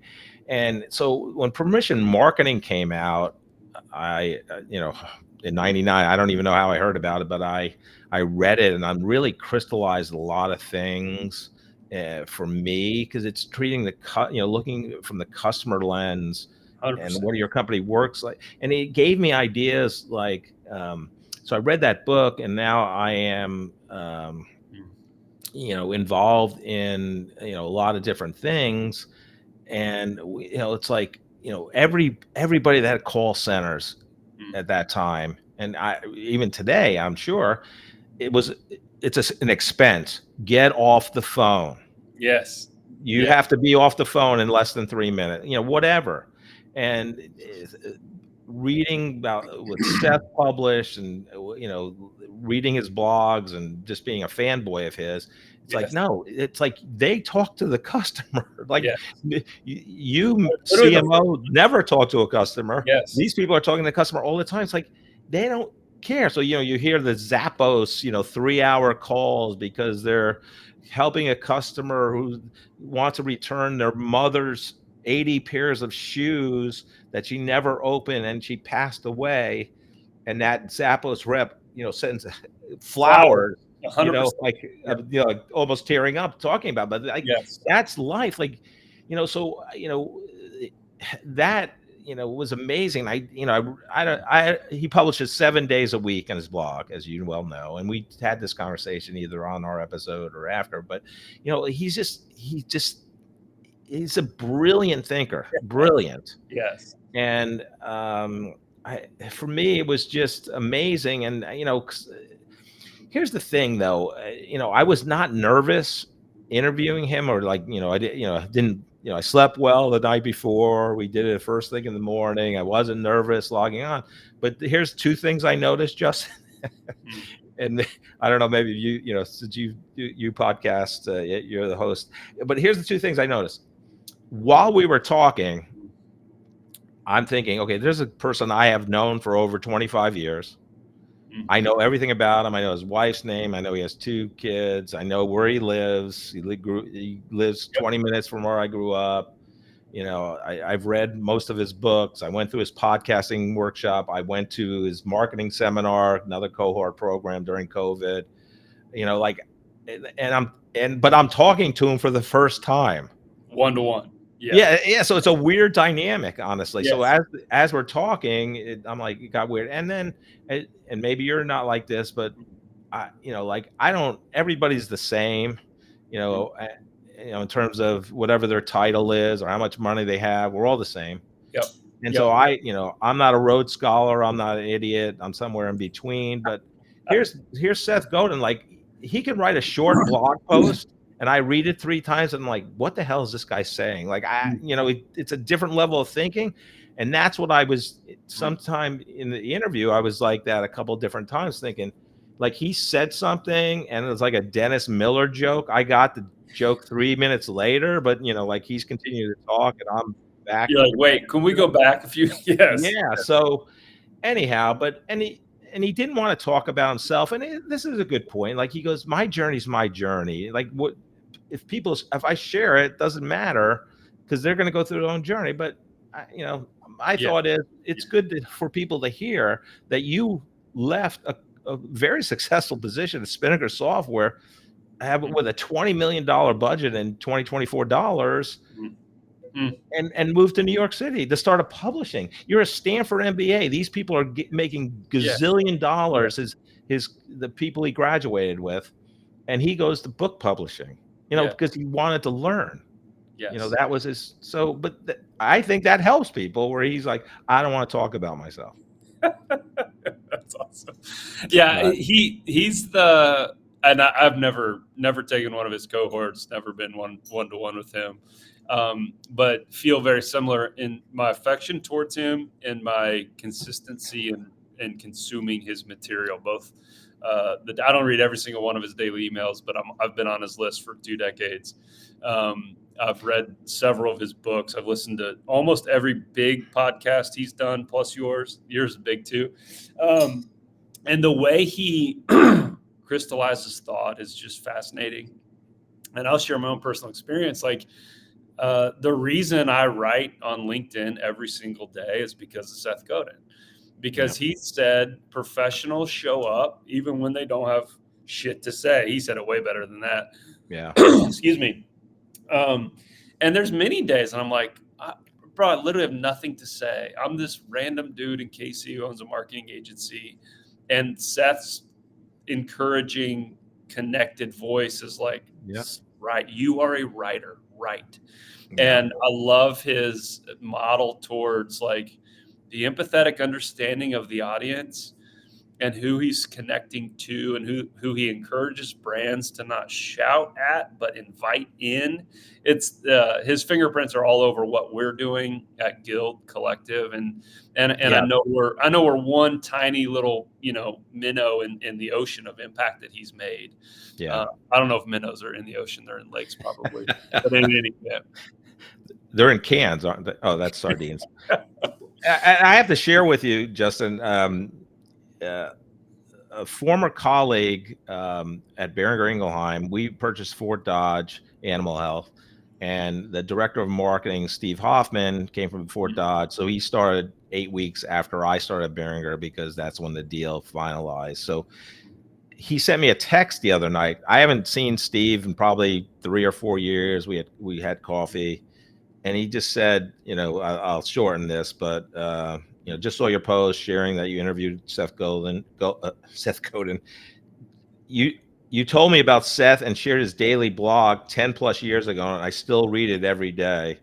And so when permission marketing came out, in 99, I don't even know how I heard about it, but I read it, and I'm really crystallized a lot of things for me, because it's treating looking from the customer lens 100%. and what your company works like. And it gave me ideas like, so I read that book, and now I am, involved in, a lot of different things. And, it's like, everybody that had call centers at that time, and even today, I'm sure it's an expense. Get off the phone. Yes. You have to be off the phone in less than 3 minutes, whatever. And reading about what Seth published, and reading his blogs and just being a fanboy of his, it's like, no, it's like they talk to the customer. Like, you CMO never talk to a customer. Yes. These people are talking to the customer all the time. It's like they don't care. So you hear the Zappos 3-hour calls because they're helping a customer who wants to return their mother's 80 pairs of shoes that she never opened and she passed away. And that Zappos rep sends flowers, 100%. almost tearing up talking about, but like, that's life. Like, so that was amazing. He publishes 7 days a week in his blog, as you well know, and we had this conversation either on our episode or after. But he's a brilliant thinker, brilliant. Yes. And for me, it was just amazing. And here's the thing, though. I was not nervous interviewing him, or like, I slept well the night before. We did it first thing in the morning. I wasn't nervous logging on. But here's 2 things I noticed, Justin. And I don't know, maybe since you podcast, you're the host. But here's the 2 things I noticed. While we were talking, I'm thinking, okay, there's a person I have known for over 25 years. I know everything about him. I know his wife's name. I know he has 2 kids. I know where he lives. He lives 20 minutes from where I grew up. I've read most of his books. I went through his podcasting workshop. I went to his marketing seminar, another cohort program during COVID. But I'm talking to him for the first time. 1-to-1. Yeah. So it's a weird dynamic, honestly. Yes. So as we're talking, I'm like, it got weird. And then, and maybe you're not like this, but everybody's the same, in terms of whatever their title is or how much money they have. We're all the same. Yep. And so I'm not a Rhodes Scholar. I'm not an idiot. I'm somewhere in between. But here's Seth Godin. Like, he can write a short blog post, and I read it 3 times, and I'm like, what the hell is this guy saying? Like, it's a different level of thinking. And that's what I was, sometime in the interview, I was like that a couple of different times, thinking, like, he said something, and it was like a Dennis Miller joke. I got the joke 3 minutes later, but, like, he's continuing to talk, and I'm back. You're like, wait, can we go back a few? Yes. Yeah. So anyhow, and he didn't want to talk about himself. And this is a good point. Like, he goes, my journey's my journey. Like, what if I share it, doesn't matter, because they're going to go through their own journey. But my thought is, it's good for people to hear that you left a very successful position at Spinnaker Software, with a $20 million budget in 2024 dollars. And moved to New York City to start a publishing. You're a Stanford MBA. These people are making gazillion dollars as the people he graduated with, and he goes to book publishing, because he wanted to learn. Yes. That was his. So, but I think that helps people, where he's like, I don't want to talk about myself. That's awesome. Yeah, he's the and I've never taken one of his cohorts, never been one to one with him, but feel very similar in my affection towards him and my consistency in consuming his material. Both, I don't read every single one of his daily emails, but I've been on his list for 2 decades. I've read several of his books. I've listened to almost every big podcast he's done, plus yours. Yours is big too. And the way he crystallizes thought is just fascinating. And I'll share my own personal experience. Like, the reason I write on LinkedIn every single day is because of Seth Godin, because he said professionals show up even when they don't have shit to say. He said it way better than that. Yeah. Excuse me. And there's many days, and I'm like, bro, I literally have nothing to say. I'm this random dude in KC who owns a marketing agency, and Seth's encouraging, connected voice is like, right, you are a writer, right? Yeah. And I love his model towards like the empathetic understanding of the audience and who he's connecting to, and who he encourages brands to not shout at but invite in. It's his fingerprints are all over what we're doing at Guild Collective, and I know we're one tiny little minnow in the ocean of impact that he's made. I don't know if minnows are in the ocean; they're in lakes probably. But in any event, they're in cans, aren't they? Oh, that's sardines. I have to share with you, Justin. A former colleague at Boehringer Ingelheim, we purchased Fort Dodge Animal Health, and the director of marketing, Steve Hoffman, came from Fort Dodge. So he started 8 weeks after I started Boehringer, because that's when the deal finalized. So he sent me a text the other night. I haven't seen Steve in probably 3 or 4 years. We had coffee, and he just said, I'll shorten this, but just saw your post sharing that you interviewed Seth Godin. Seth Godin. You told me about Seth and shared his daily blog 10 plus years ago, and I still read it every day.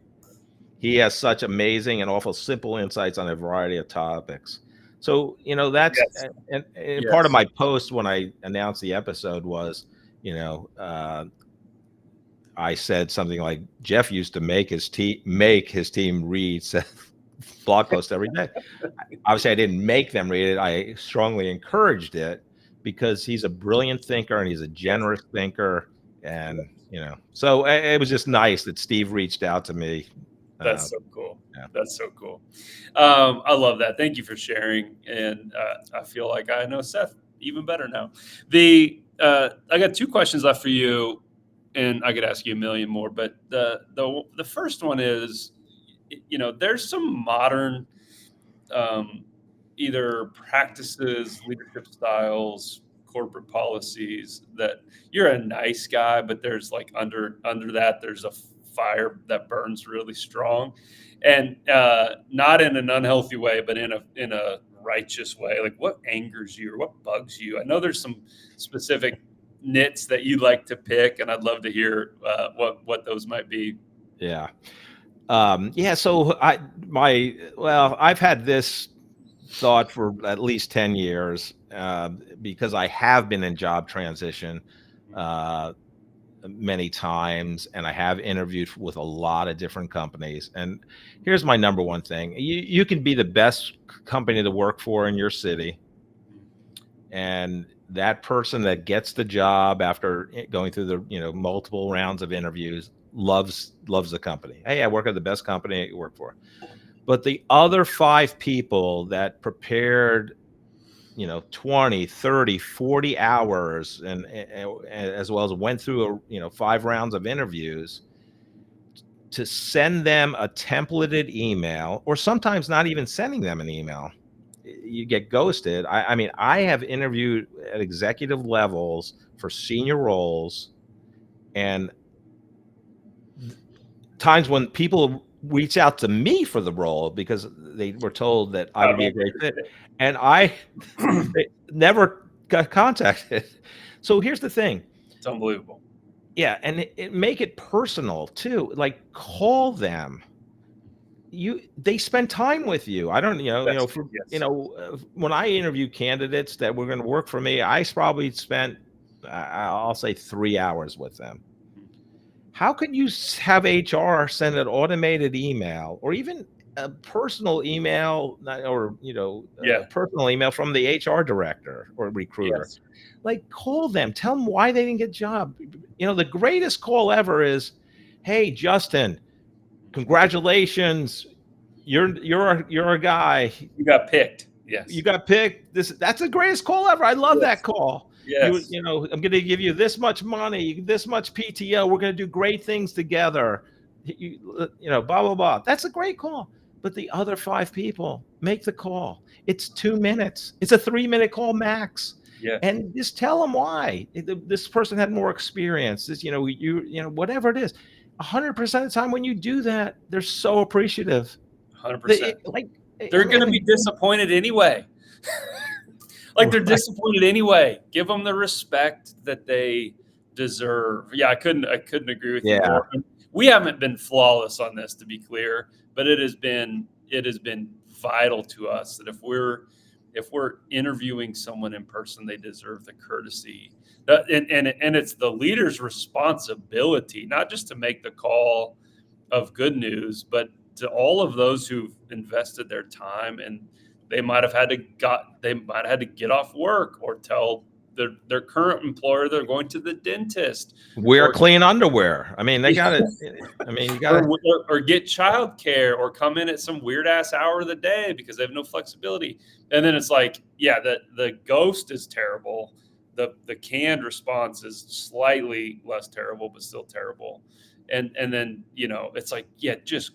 He has such amazing and awful simple insights on a variety of topics. So, that's and part of my post when I announced the episode was, I said something like, Jeff used to make his team read Seth blog post every day. Obviously, I didn't make them read it. I strongly encouraged it, because he's a brilliant thinker and he's a generous thinker. And, so it was just nice that Steve reached out to me. That's so cool. Yeah. That's so cool. I love that. Thank you for sharing. And I feel like I know Seth even better now. I got 2 questions left for you, and I could ask you a million more. But the first one is, there's some modern either practices, leadership styles, corporate policies that you're a nice guy, but there's like under that there's a fire that burns really strong, and not in an unhealthy way, but in a righteous way. Like, what angers you or what bugs you? I know there's some specific nits that you'd like to pick, and I'd love to hear what those might be. Yeah. So I've had this thought for at least 10 years, because I have been in job transition many times, and I have interviewed with a lot of different companies. And here's my number one thing. You can be the best company to work for in your city, and that person that gets the job after going through the multiple rounds of interviews loves the company. Hey, I work at the best company I work for. But the other 5 people that prepared 20, 30, 40 hours, and as well as went through 5 rounds of interviews, to send them a templated email, or sometimes not even sending them an email, you get ghosted. I mean, I have interviewed at executive levels for senior roles, and times when people reach out to me for the role because they were told that I would be a great fit, and I never got contacted. So here's the thing. It's unbelievable. Yeah, and make it personal too. Like, call them. They spend time with you. I don't, when I interview candidates that were going to work for me, I probably spent I'll say 3 hours with them. How can you have HR send an automated email or even a personal email or, Yeah. personal email from the HR director or recruiter? Yes. Like, call them, tell them why they didn't get a job. The greatest call ever is, "Hey, Justin, congratulations. You're a guy. You got picked. You Yes. got picked. That's the greatest call ever. I love that Yes. call. Yes. I'm going to give you this much money, this much PTO. We're going to do great things together. Blah blah blah. That's a great call. But the other 5 people make the call. It's 2 minutes. It's a 3-minute call max. Yeah. And just tell them why. This person had more experience. Whatever it is. 100% of the time when you do that, they're so appreciative. 100%. Like, They're I going to mean, be disappointed anyway. Like, they're disappointed anyway. Give them the respect that they deserve. Yeah, I couldn't agree with you yeah. more. We haven't been flawless on this, to be clear, but it has been vital to us that if we're interviewing someone in person, they deserve the courtesy. And it's the leader's responsibility, not just to make the call of good news, but to all of those who've invested their time, and they might have had to get off work or tell their current employer they're going to the dentist, Wear or clean underwear. I mean, they got it. I mean, you got to. or get childcare, or come in at some weird ass hour of the day because they have no flexibility. And then it's like, yeah, the ghost is terrible. The canned response is slightly less terrible, but still terrible. And then it's like, yeah, just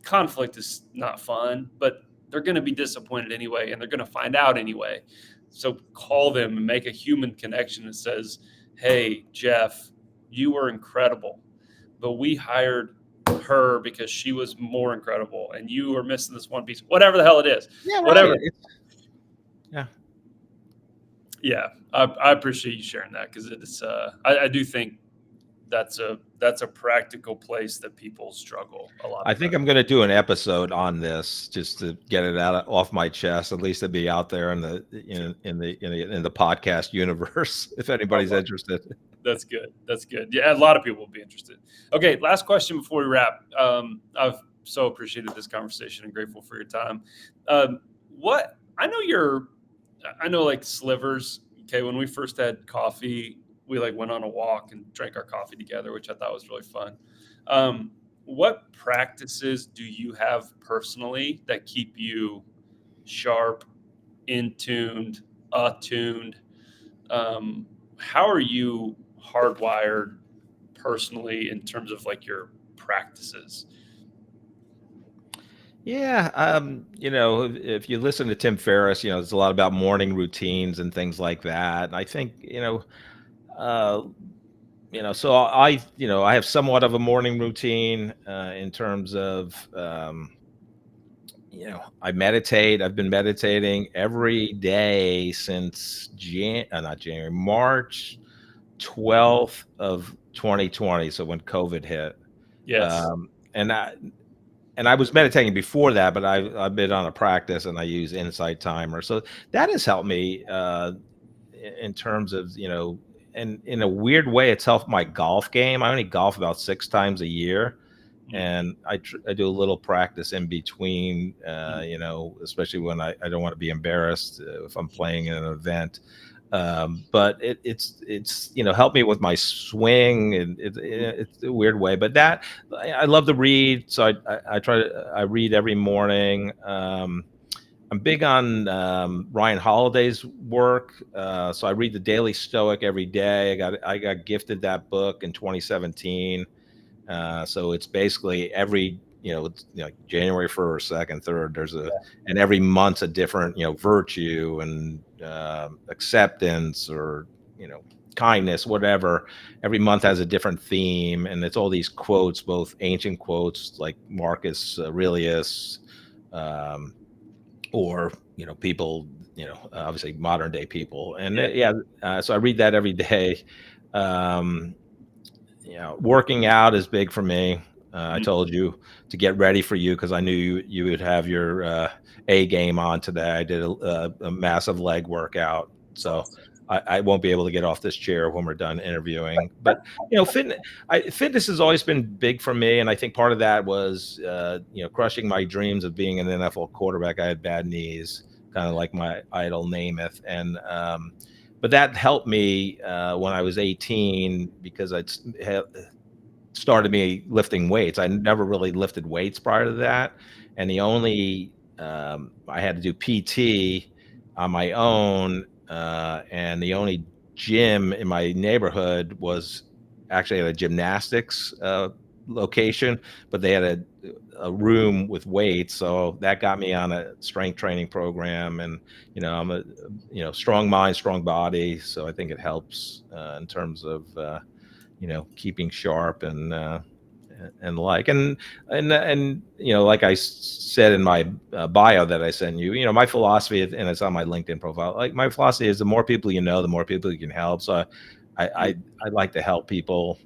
conflict is not fun, but they're going to be disappointed anyway, and they're going to find out anyway. So call them and make a human connection that says, "Hey, Jeff, you were incredible, but we hired her because she was more incredible, and you were missing this one piece." Whatever the hell it is, Yeah, whatever. right. Yeah. Yeah, I appreciate you sharing that, because it's I do think that's a practical place that people struggle a lot. I think I'm going to do an episode on this just to get it off my chest. At least to be out there in the podcast universe, if anybody's interested. That's good. That's good. Yeah, a lot of people will be interested. Okay, last question before we wrap. I've so appreciated this conversation and grateful for your time. What I know like Slivers. Okay, when we first had coffee, we like went on a walk and drank our coffee together, which I thought was really fun. What practices do you have personally that keep you sharp, in tuned, attuned? How are you hardwired personally in terms of like your practices? Yeah, if you listen to Tim Ferriss, there's a lot about morning routines and things like that. And I think, uh, so I have somewhat of a morning routine in terms of, I meditate. I've been meditating every day since not January, March 12th of 2020. So when COVID hit, Yes. and I was meditating before that, but I've been on a practice and I use Insight Timer. So that has helped me in terms of, and in a weird way, it's helped my golf game. I only golf about 6 times a year. And I do a little practice in between, especially when I don't want to be embarrassed if I'm playing in an event. But it's helped me with my swing, and it's a weird way. But that I love to read, so I read every morning. I'm big on Ryan Holiday's work, so I read the Daily Stoic every day. I got gifted that book in 2017. So it's basically every, January 1st, 2nd, 3rd, and every month's a different, virtue and acceptance or, kindness, whatever. Every month has a different theme, and it's all these quotes, both ancient quotes like Marcus Aurelius, or, people, obviously modern day people. And so I read that every day. Working out is big for me. I told you to get ready for you because I knew you would have your A game on today. I did a massive leg workout. So I won't be able to get off this chair when we're done interviewing. But fitness has always been big for me, and I think part of that was crushing my dreams of being an NFL quarterback. I had bad knees, kind of like my idol Namath, and but that helped me when I was 18 because I'd started me lifting weights. I never really lifted weights prior to that, and the only I had to do PT on my own, and the only gym in my neighborhood was actually at a gymnastics location, but they had a room with weights, so that got me on a strength training program. And I'm a strong mind, strong body, so I think it helps in terms of keeping sharp and like and like I said in my bio that I sent you, my philosophy, and it's on my LinkedIn profile, like my philosophy is the more people you know, the more people you can help. So I like to help people,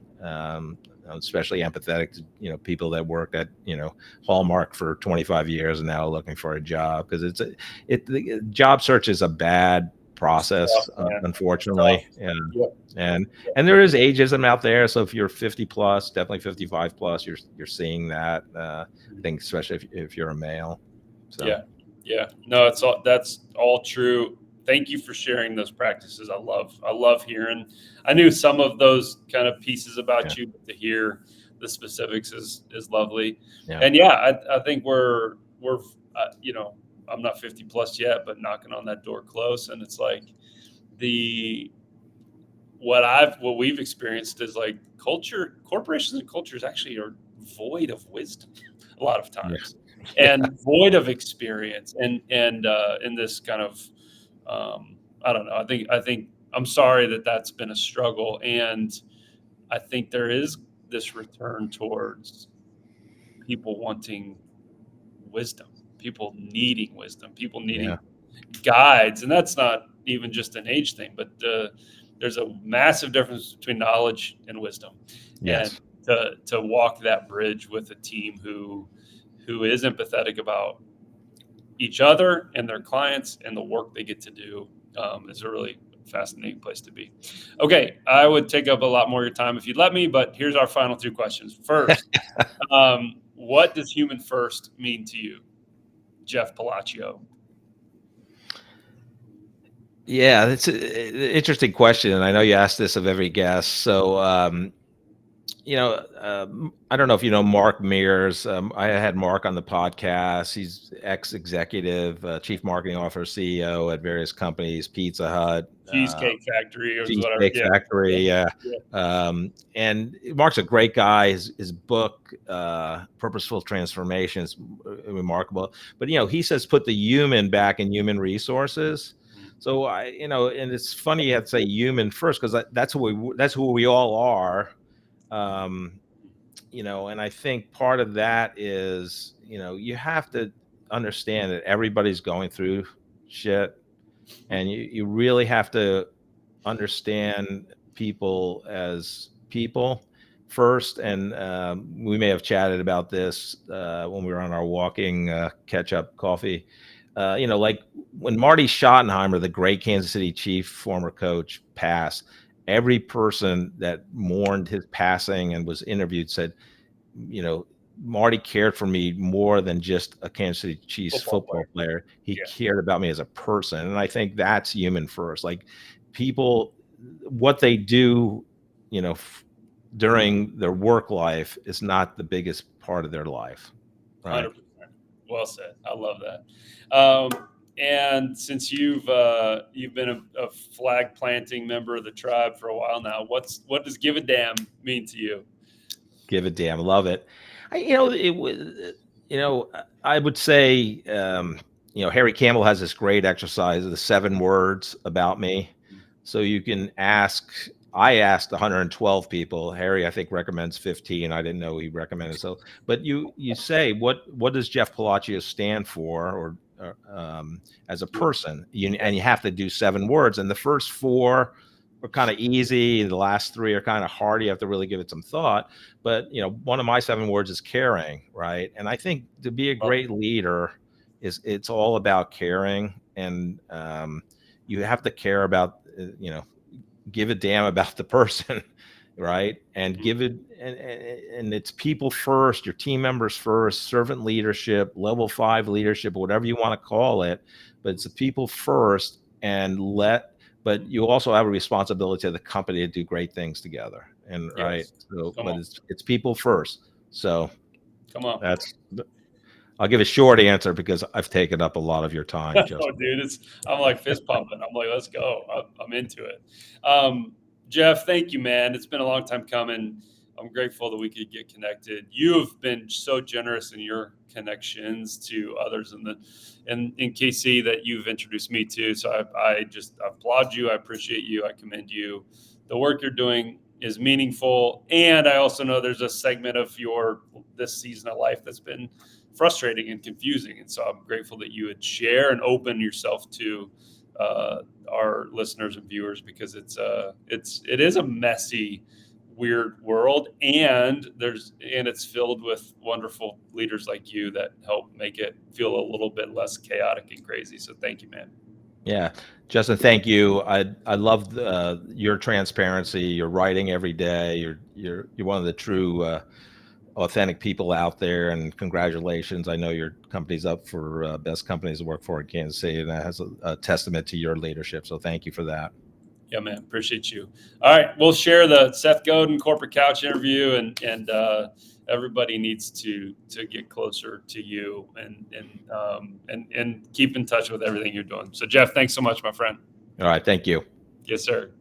especially empathetic to people that worked at Hallmark for 25 years and now looking for a job, because the job search is a bad process, unfortunately. And there is ageism out there. So if you're 50 plus, definitely 55 plus, you're seeing that. I think especially if you're a male. So no, that's all true. Thank you for sharing those practices. I love hearing. I knew some of those kind of pieces about you, but to hear the specifics is lovely. And I think we're I'm not 50 plus yet, but knocking on that door close. And it's like what we've experienced is like corporations and cultures actually are void of wisdom a lot of times, and void of experience, and in this kind of I don't know. I think I'm sorry that that's been a struggle, and I think there is this return towards people wanting wisdom, people needing wisdom, people needing guides. And that's not even just an age thing, but there's a massive difference between knowledge and wisdom. And to walk that bridge with a team who is empathetic about each other and their clients and the work they get to do is a really fascinating place to be. Okay, I would take up a lot more of your time if you'd let me, but here's our final two questions. First, what does human first mean to you, Jeff Pelaccio? Yeah, that's an interesting question, and I know you asked this of every guest. So, I don't know if you know Mark Mears. I had Mark on the podcast. He's ex-executive, chief marketing officer, CEO at various companies, Pizza Hut, Cheesecake Factory, or Cheesecake Factory. Yeah. And Mark's a great guy. His book, Purposeful Transformation, is remarkable. But he says put the human back in human resources. So and it's funny you have to say human first, because that's who we all are. And I think part of that is, you have to understand that everybody's going through shit, and you really have to understand people as people first. And we may have chatted about this when we were on our walking catch up coffee. Like when Marty Schottenheimer, the great Kansas City Chief, former coach, passed, every person that mourned his passing and was interviewed said, Marty cared for me more than just a Kansas City Chiefs football player. He cared about me as a person. And I think that's human first. Like people, what they do, during their work life is not the biggest part of their life. Right. 100%. Well said. I love that. And since you've been a flag planting member of the tribe for a while now, what does give a damn mean to you? Give a damn. Love it. I would say, Harry Campbell has this great exercise of the 7 words about me. So you can I asked 112 people. Harry, I think, recommends 15. I didn't know he recommended. So, but you say, what does Jeff Pelaccio stand for, or as a person? And you have to do 7 words. And the first 4 are kind of easy. The last 3 are kind of hard. You have to really give it some thought. But, one of my 7 words is caring, right? And I think to be a great leader it's all about caring. And, you have to care about, give a damn about the person, right? And give it, and it's people first, your team members first, servant leadership, level 5 leadership, whatever you want to call it, but it's the people first. But you also have a responsibility to the company to do great things together. And right. So, but it's people first. So come on. I'll give a short answer because I've taken up a lot of your time. Oh, dude, I'm like fist pumping. I'm like, let's go. I'm into it. Jeff, thank you, man. It's been a long time coming. I'm grateful that we could get connected. You have been so generous in your connections to others in KC that you've introduced me to. So I applaud you. I appreciate you. I commend you. The work you're doing is meaningful, and I also know there's a segment of this season of life that's been frustrating and confusing. And so I'm grateful that you would share and open yourself to our listeners and viewers, because it is a messy, weird world, and it's filled with wonderful leaders like you that help make it feel a little bit less chaotic and crazy. So thank you, man. Yeah, Justin, thank you. I love your transparency. You're writing every day. You're one of the true authentic people out there, and congratulations. I know your company's up for best companies to work for in Kansas City, and that has a testament to your leadership. So thank you for that. Yeah, man, appreciate you. All right, we'll share the Seth Godin corporate couch interview, and everybody needs to get closer to you and keep in touch with everything you're doing. So Jeff, thanks so much, my friend. All right, thank you. Yes, sir.